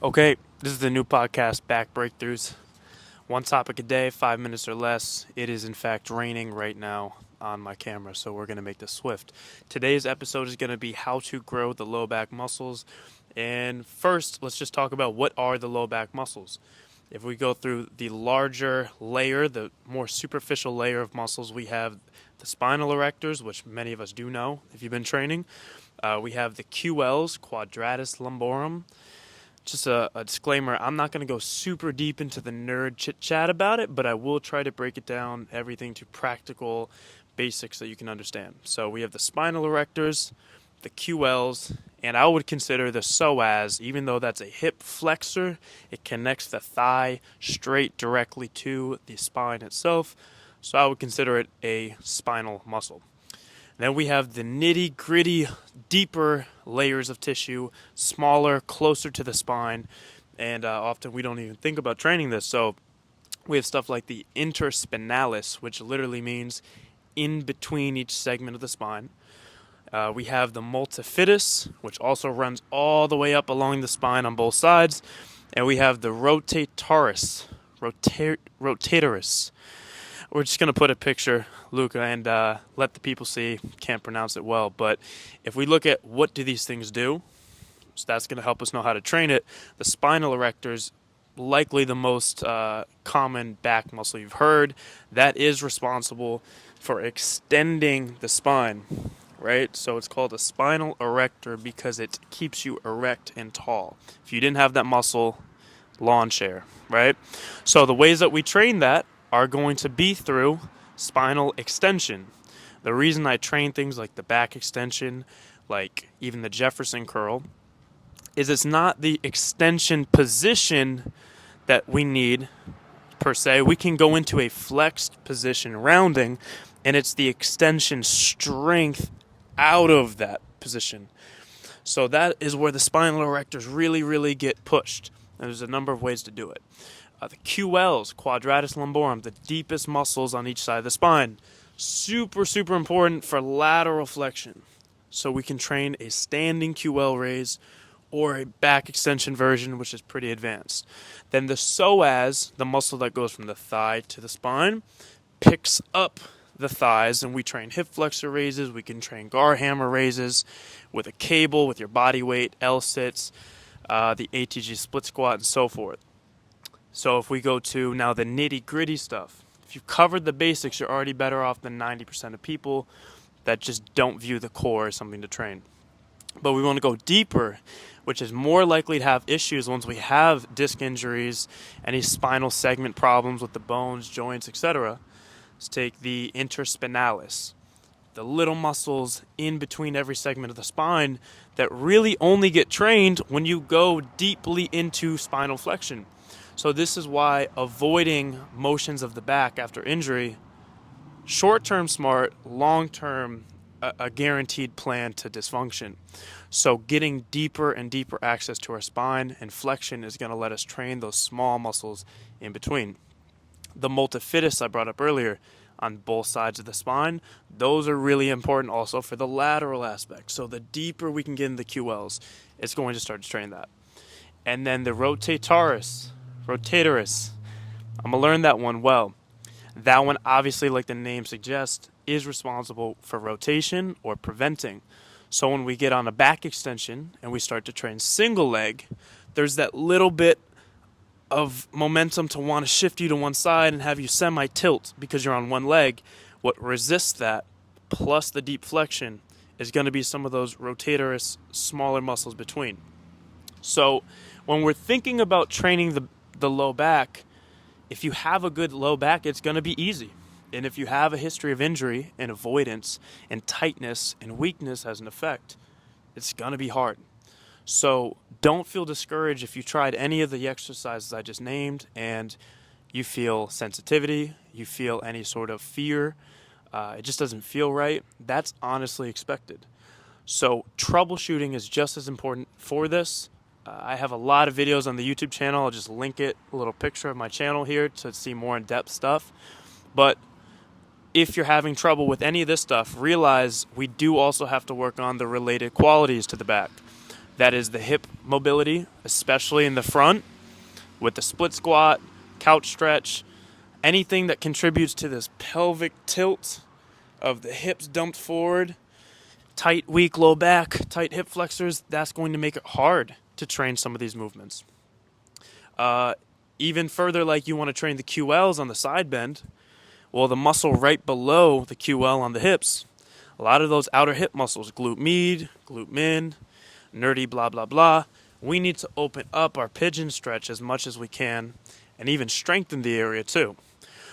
Okay, this is the new podcast, Back Breakthroughs. One topic a day, 5 minutes or less. It is in fact raining right now on my camera, so we're going to make this swift. Today's episode is going to be how to grow the low back muscles. And first, let's just talk about what are the low back muscles. If we go through the larger layer, the more superficial layer of muscles, we have the spinal erectors, which many of us do know if you've been training. We have the QLs, quadratus lumborum. Just a disclaimer, I'm not going to go super deep into the nerd chit-chat about it, but I will try to break it down, everything to practical basics that you can understand. So we have the spinal erectors, the QLs, and I would consider the psoas, even though that's a hip flexor, it connects the thigh straight directly to the spine itself. So I would consider it a spinal muscle. Then we have the nitty gritty, deeper layers of tissue, smaller, closer to the spine, and often we don't even think about training this. So we have stuff like the interspinalis, which literally means in between each segment of the spine. We have the multifidus, which also runs all the way up along the spine on both sides. And we have the rotatoris. We're just going to put a picture, Luca, and let the people see. Can't pronounce it well. But if we look at what do these things do, so that's going to help us know how to train it. The spinal erectors, likely the most common back muscle you've heard, that is responsible for extending the spine, right? So it's called a spinal erector because it keeps you erect and tall. If you didn't have that muscle, lawn chair, right? So the ways that we train that are going to be through spinal extension. The reason I train things like the back extension, like even the Jefferson curl, is it's not the extension position that we need per se. We can go into a flexed position rounding, and it's the extension strength out of that position. So that is where the spinal erectors really get pushed. And there's a number of ways to do it. The QLs, quadratus lumborum, the deepest muscles on each side of the spine. Super important for lateral flexion. So we can train a standing QL raise or a back extension version, which is pretty advanced. Then the psoas, the muscle that goes from the thigh to the spine, picks up the thighs, and we train hip flexor raises. We can train gar hammer raises with a cable, with your body weight, L-sits, the ATG split squat, and so forth. So if we go to now the nitty gritty stuff, if you've covered the basics, you're already better off than 90% of people that just don't view the core as something to train. But we want to go deeper, which is more likely to have issues once we have disc injuries, any spinal segment problems with the bones, joints, etc. Let's take the interspinalis, the little muscles in between every segment of the spine that really only get trained when you go deeply into spinal flexion. So this is why avoiding motions of the back after injury, short-term smart, long-term a guaranteed plan to dysfunction. So getting deeper and deeper access to our spine and flexion is going to let us train those small muscles in between. The multifidus I brought up earlier on both sides of the spine, those are really important also for the lateral aspect. So the deeper we can get in the QLs, it's going to start to train that. And then the rotatoris, I'm going to learn that one well. That one, obviously, like the name suggests, is responsible for rotation or preventing. So when we get on a back extension and we start to train single leg, there's that little bit of momentum to want to shift you to one side and have you semi-tilt because you're on one leg. What resists that, plus the deep flexion, is going to be some of those rotatoris, smaller muscles between. So when we're thinking about training the low back, if you have a good low back, it's going to be easy. And if you have a history of injury and avoidance and tightness and weakness as an effect, it's going to be hard. So don't feel discouraged if you tried any of the exercises I just named and you feel sensitivity, you feel any sort of fear, it just doesn't feel right. That's honestly expected. So troubleshooting is just as important for this. I have a lot of videos on the YouTube channel. I'll just link it, a little picture of my channel here to see more in-depth stuff. But if you're having trouble with any of this stuff, realize we do also have to work on the related qualities to the back. That is the hip mobility, especially in the front, with the split squat, couch stretch, anything that contributes to this pelvic tilt of the hips dumped forward, tight, weak low back, tight hip flexors. That's going to make it hard to train some of these movements. Even further, like you want to train the QLs on the side bend, well, the muscle right below the QL on the hips, a lot of those outer hip muscles, glute med, glute min, nerdy blah blah blah, we need to open up our pigeon stretch as much as we can and even strengthen the area too.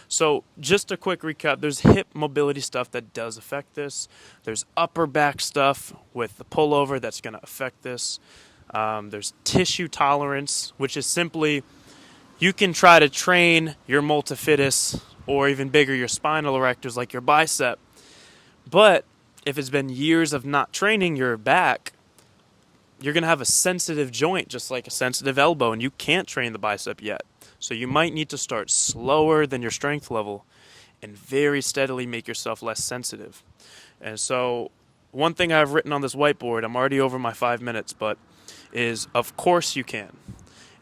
So just a quick recap, there's hip mobility stuff that does affect this. There's upper back stuff with the pullover that's going to affect this. There's tissue tolerance, which is simply you can try to train your multifidus or even bigger your spinal erectors like your bicep. But if it's been years of not training your back, you're going to have a sensitive joint just like a sensitive elbow, and you can't train the bicep yet. So you might need to start slower than your strength level and very steadily make yourself less sensitive. And so one thing I've written on this whiteboard, I'm already over my 5 minutes, but is of course you can.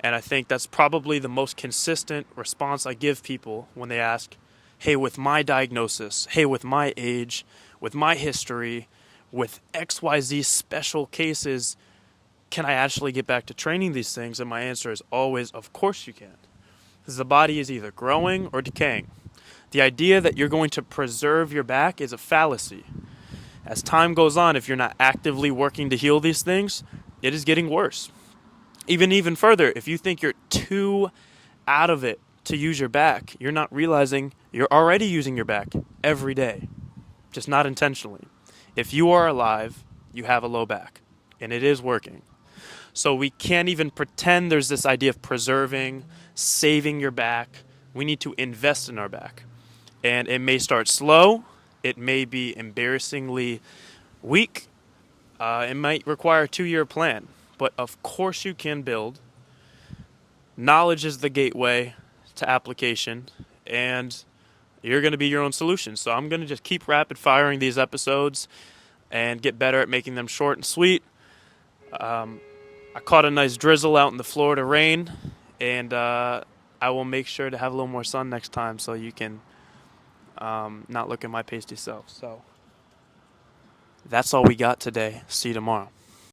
And I think that's probably the most consistent response I give people when they ask, hey, with my diagnosis, hey, with my age, with my history, with XYZ special cases, can I actually get back to training these things? And my answer is always, of course you can. Because the body is either growing or decaying. The idea that you're going to preserve your back is a fallacy. As time goes on, if you're not actively working to heal these things, it is getting worse. Even further, if you think you're too out of it to use your back, you're not realizing you're already using your back every day, just not intentionally. If you are alive, you have a low back, and it is working. So we can't even pretend there's this idea of preserving, saving your back. We need to invest in our back. And it may start slow. It may be embarrassingly weak. It might require a 2-year plan. But of course you can build. Knowledge is the gateway to application, and you're going to be your own solution. So I'm going to just keep rapid firing these episodes and get better at making them short and sweet. I caught a nice drizzle out in the Florida rain, and I will make sure to have a little more sun next time so you can not look at my pasty self. So that's all we got today. See you tomorrow.